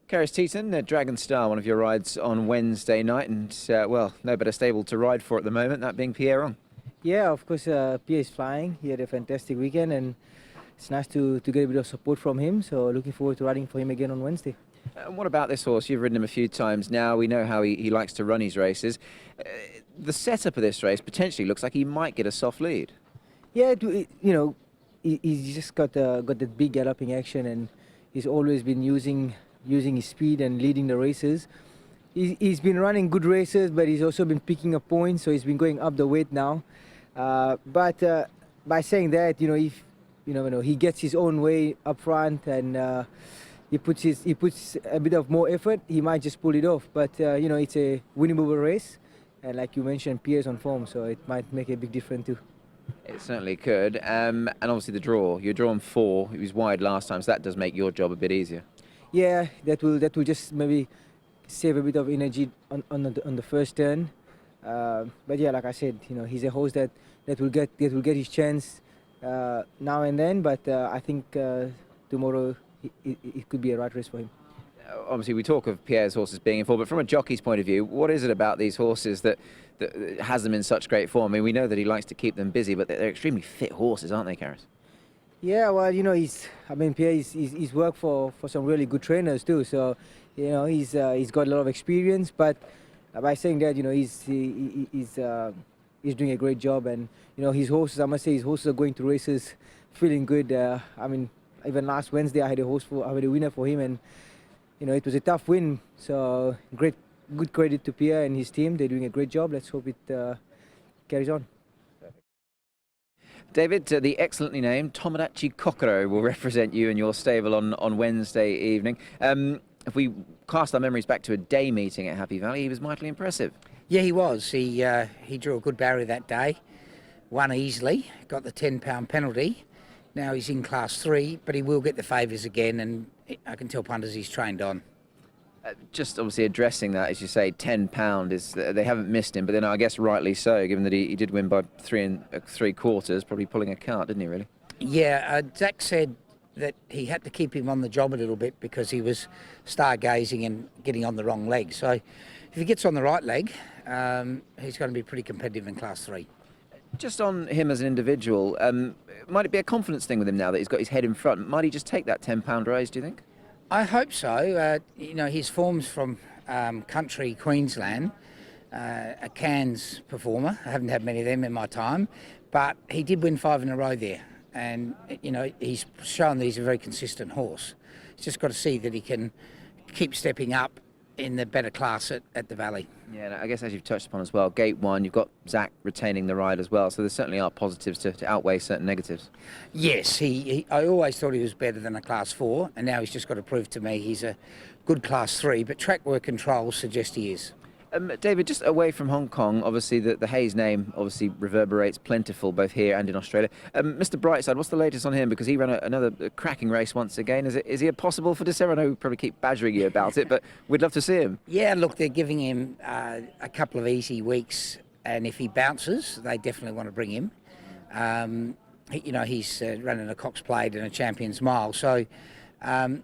Karis Teetan, Dragon Star, one of your rides on Wednesday night, and well, no better stable to ride for at the moment, that being Pierre. Yeah, of course, Pierre is flying. He had a fantastic weekend, and it's nice to get a bit of support from him. So looking forward to riding for him again on Wednesday. And what about this horse? You've ridden him a few times now. We know how he likes to run his races. The setup of this race potentially looks like he might get a soft lead. Yeah, he's just got that big galloping action, and he's always been using his speed and leading the races. He's been running good races, but he's also been picking up points, so he's been going up the weight now. But by saying that, if he gets his own way up front and he puts a bit of more effort, he might just pull it off. But it's a winnable race, and like you mentioned, Pierre's on form, so it might make a big difference too. It certainly could, and obviously the draw. You're drawn 4. He was wide last time, so that does make your job a bit easier. Yeah, that will just maybe save a bit of energy on the first turn. But yeah, like I said, he's a horse that will get his chance now and then. But I think tomorrow it could be a right race for him. Obviously, we talk of Pierre's horses being in form, but from a jockey's point of view, what is it about these horses that has them in such great form? I mean, we know that he likes to keep them busy, but they're extremely fit horses, aren't they, Karis? Yeah, well, Pierre, he's worked for some really good trainers too. So, he's got a lot of experience. But by saying that, he's doing a great job. And his horses, I must say, his horses are going to races feeling good. Even last Wednesday, I had a winner for him, and it was a tough win. So good credit to Pierre and his team. They're doing a great job. Let's hope it carries on. David, the excellently named TOMODACHI KOKOROE will represent you and your stable on Wednesday evening. If we cast our memories back to a day meeting at Happy Valley, he was mightily impressive. Yeah, he was. He drew a good barrier that day, won easily, got the £10 penalty. Now he's in Class 3, but he will get the favours again, and I can tell punters he's trained on. Just obviously addressing that, as you say, £10 is they haven't missed him, but then I guess rightly so, given that he did win by 3 3/4, probably pulling a cart, didn't he? Really? Yeah, Zach said that he had to keep him on the job a little bit because he was stargazing and getting on the wrong leg. So if he gets on the right leg, he's going to be pretty competitive in Class 3. Just on him as an individual, might it be a confidence thing with him now that he's got his head in front? Might he just take that £10 raise, do you think? I hope so. His form's from country Queensland, a Cairns performer. I haven't had many of them in my time, but he did win 5 in a row there. And, he's shown that he's a very consistent horse. He's just got to see that he can keep stepping up in the better class at the Valley. Yeah, I guess as you've touched upon as well, Gate 1, you've got Zach retaining the ride as well, so there certainly are positives to outweigh certain negatives. Yes, I always thought he was better than a Class 4, and now he's just got to prove to me he's a good Class 3, but track work controls suggest he is. David, just away from Hong Kong, obviously the Hayes name obviously reverberates plentiful both here and in Australia. Mr. Brightside, what's the latest on him? Because he ran another cracking race once again. Is he a possible for December? I know we probably keep badgering you about it, but we'd love to see him. Yeah, look, they're giving him a couple of easy weeks, and if he bounces, they definitely want to bring him. He's running a Cox Plate and a Champions Mile, so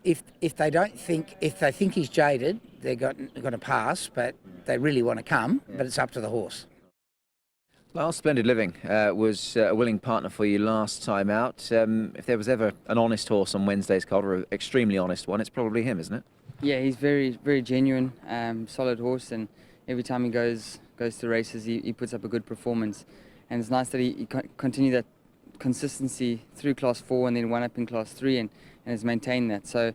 if they think he's jaded, they're going to pass, but they really want to come, but it's up to the horse. Lyle, Splendid Living was a willing partner for you last time out. If there was ever an honest horse on Wednesday's card, or an extremely honest one, it's probably him, isn't it? Yeah, he's very, very genuine, solid horse, and every time he goes to races, he puts up a good performance. And it's nice that he continued that consistency through Class 4 and then won up in Class 3 and has maintained that. So,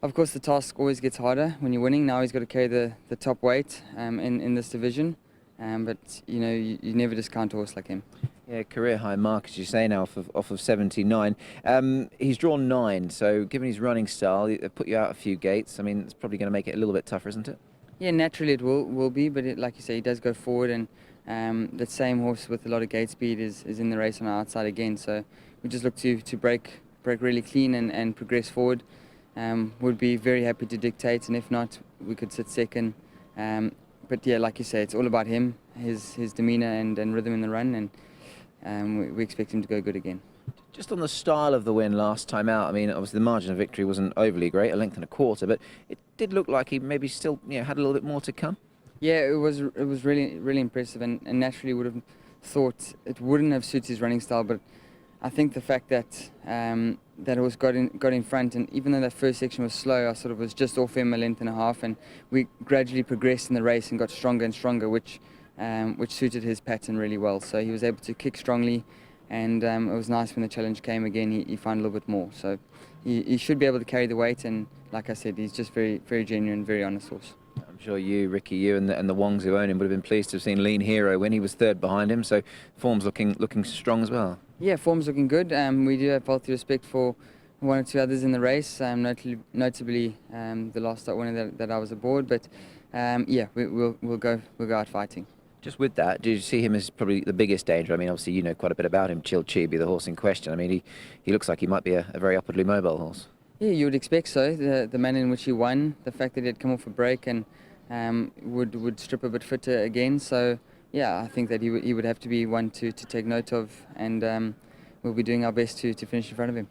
of course, the task always gets harder when you're winning. Now he's got to carry the top weight in this division, but you never discount a horse like him. Yeah, career high mark, as you say now, off of 79. He's drawn 9, so given his running style, they put you out a few gates. I mean, it's probably going to make it a little bit tougher, isn't it? Yeah, naturally it will be, but like you say, he does go forward, and that same horse with a lot of gate speed is in the race on our outside again. So we just look to break really clean and progress forward. Would be very happy to dictate, and if not, we could sit second. But yeah, like you say, it's all about him, his demeanour and rhythm in the run, and we expect him to go good again. Just on the style of the win last time out, I mean, obviously the margin of victory wasn't overly great, a length and a quarter, but it did look like he maybe still had a little bit more to come. Yeah, it was really impressive, and naturally would have thought it wouldn't have suited his running style, but I think the fact that that horse got in front, and even though that first section was slow, I sort of was just off him a length and a half, and we gradually progressed in the race and got stronger and stronger, which suited his pattern really well. So he was able to kick strongly, and it was nice when the challenge came again. He found a little bit more, so he should be able to carry the weight. And like I said, he's just very genuine, very honest horse. I'm sure you, Ricky, you and the Wongs who own him would have been pleased to have seen Lean Hero when he was third behind him. So form's looking strong as well. Yeah, form's looking good. We do have healthy respect for one or two others in the race, notably the last start winner that I was aboard. But yeah, we'll go out fighting. Just with that, do you see him as probably the biggest danger? I mean, obviously you know quite a bit about him, Chil Chibi, the horse in question. I mean, he looks like he might be a very upwardly mobile horse. Yeah, you would expect so. The manner in which he won, the fact that he had come off a break and would strip a bit fitter again. So yeah, I think that he would have to be one to take note of, and we'll be doing our best to finish in front of him.